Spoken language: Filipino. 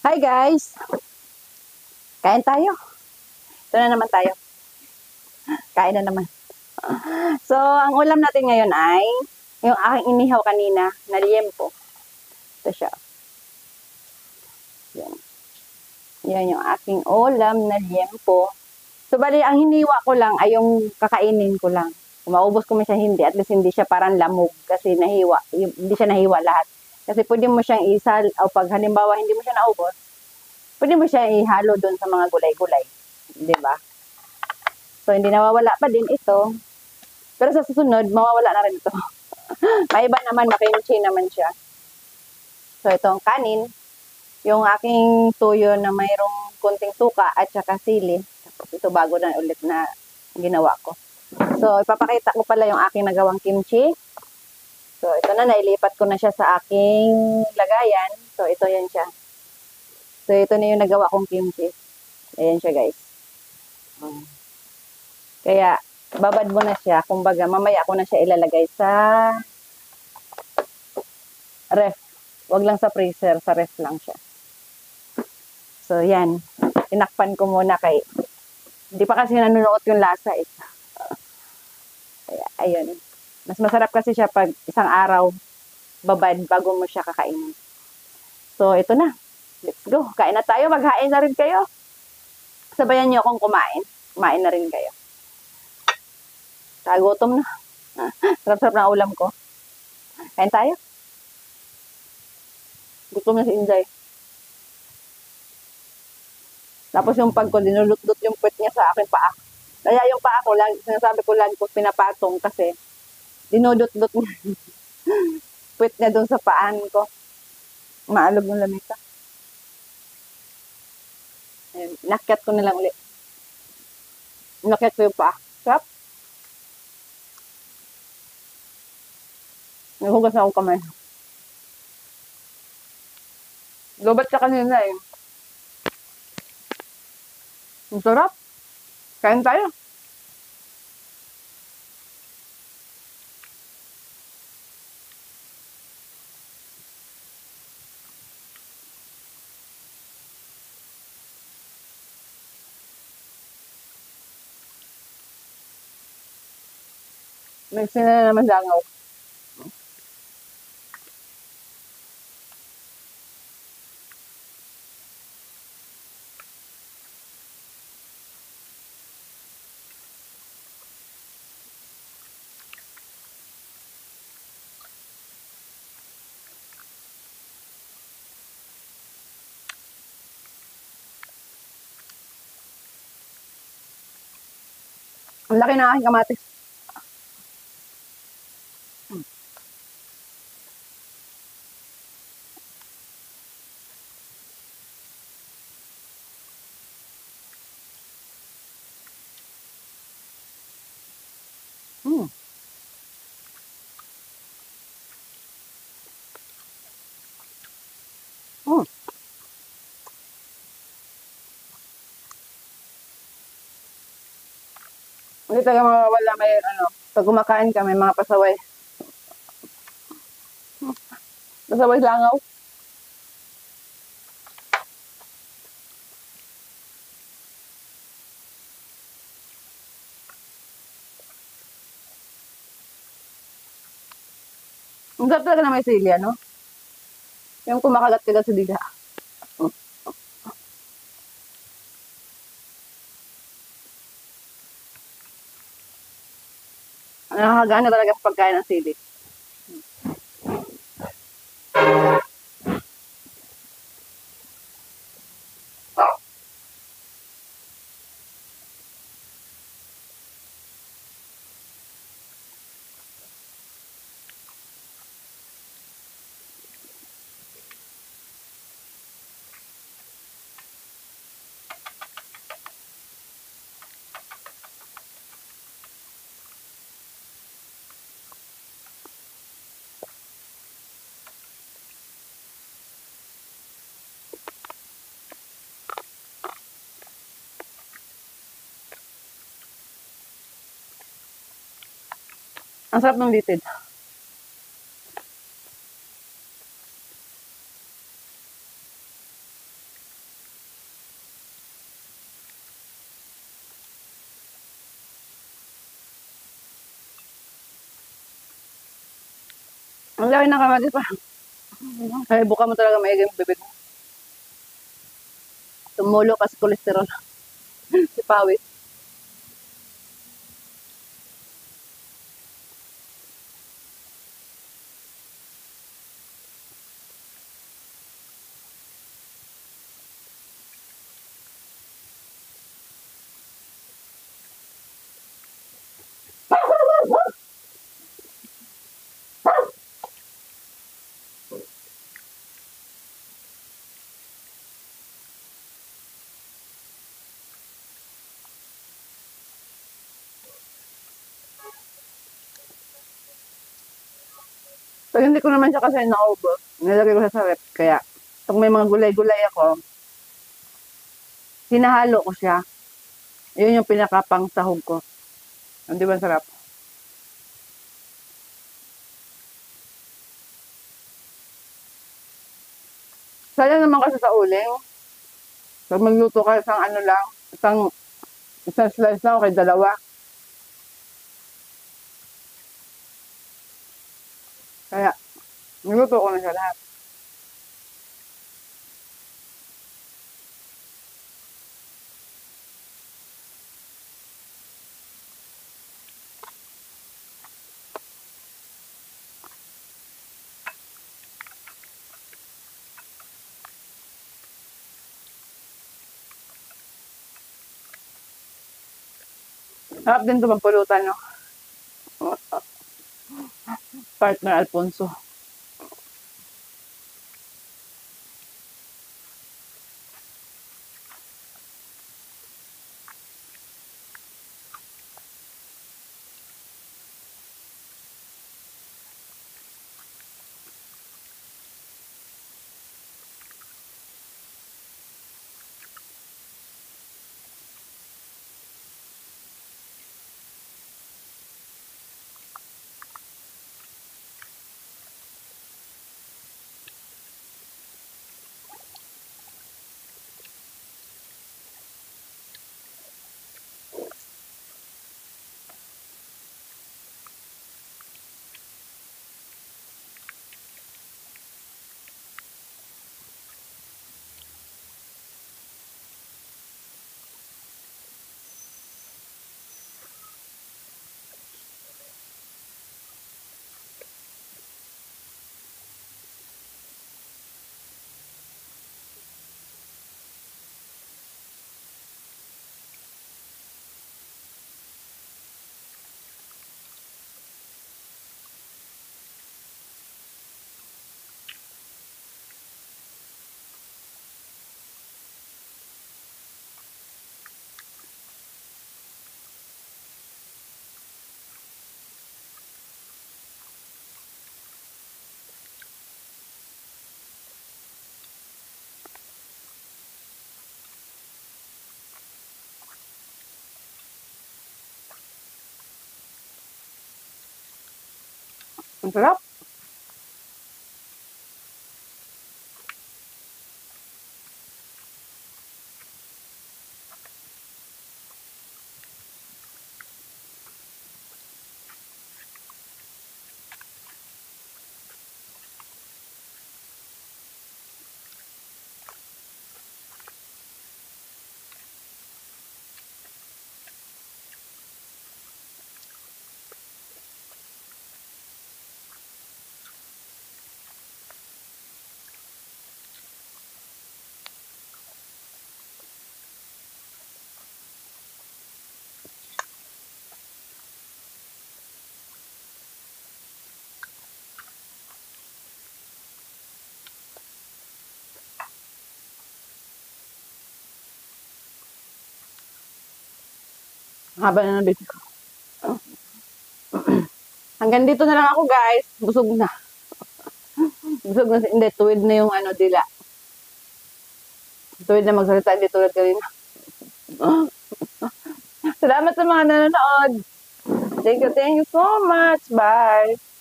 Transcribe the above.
Hi guys! Kain tayo. Ito na naman tayo. Kain na naman. So, ang ulam natin ngayon ay yung aking inihaw kanina na liempo. Ito siya. Yan. Yan yung aking ulam na liempo. So, bali, ang hiniwa ko lang ay yung kakainin ko lang. Kung maubos ko man siya hindi, at least hindi siya parang lamog kasi nahiwa. Hindi siya nahiwa lahat. Kasi pwede mo siyang isal, o pag halimbawa hindi mo siya naubos, pwede mo siya ihalo doon sa mga gulay-gulay. Diba? So, hindi nawawala pa din ito. Pero sa susunod, mawawala na rin ito. Maiba naman, makimchi naman siya. So, itong kanin, yung aking tuyo na mayroong kunting suka at saka sili. Tapos ito bago na ulit na ginawa ko. So, ipapakita ko pala yung aking nagawang kimchi. So, ito na, nailipat ko na siya sa aking lagayan. So, ito yan siya. So, ito na yung nagawa kong kimchi. Ayan siya, guys. Kaya, babad mo na siya. Kumbaga, mamaya ko na siya ilalagay sa ref. Wag lang sa freezer, sa ref lang siya. So, yan. Tinakpan ko muna kay hindi pa kasi nanunuot yung lasa eh. Kaya, ayun. Mas masarap kasi siya pag isang araw babad bago mo siya kakainin. So, ito na. Let's go. Kain na tayo. Maghain na rin kayo. Sabayan niyo akong kumain. Kumain na rin kayo. Kagutom na. Sarap-sarap na ulam ko. Kain tayo. Gutom na si Inday. Tapos yung pag ko, dinulot-dot yung puwet niya sa akin paa. Kaya yung paa ko, sinasabi ko lagi ko pinapatong kasi dinudot-dot niya. Puwet niya doon sa paan ko. Maalog yung lamita. Ayan, nakyat ko na lang ulit. Nakyat ko yung paa. Sarap. Naghugas na akong kamay. Lobat ka kanina eh. Ang sarap. Kain tayo. Mixin na naman dangaw. Ang laki ng aking kamatis. Mm. Mm. Hindi talaga mawawala may ano. Pag kumakain ka, may mga pasaway. Pasaway langaw. Ang sarap talaga na may sili, no? Yung kumakagat-kagat sa dila. Nakakagana talaga sa pagkain ng sili. Ang sarap ng litid. Ang laki ng kamatis pa. Ay, buka mo talaga maigi yung bibig mo. Tumulo kasi kolesterol. Si Pawis. Pag hindi ko naman siya kasi naubos, nilagay ko siya sa rep. Kaya, pag may mga gulay-gulay ako, hinahalo ko siya. Yun yung pinakapang sahog ko. Hindi ba sarap? Sayang naman kasi sa uling. Pag magluto ka isang ano lang, isang slice lang, okay, dalawa. Kaya, niluto ko na siya lahat. Sarap din ito magpulutan, no? Partner Alfonso. Ang sarap. Haba na ng basic ko. Hanggang dito na lang ako, guys. Busog na. Busog na. Hindi, tuwid na yung ano, dila. Tuwid na magsalita. Hindi tulad kanina. Salamat sa mga nanonood. Thank you so much. Bye.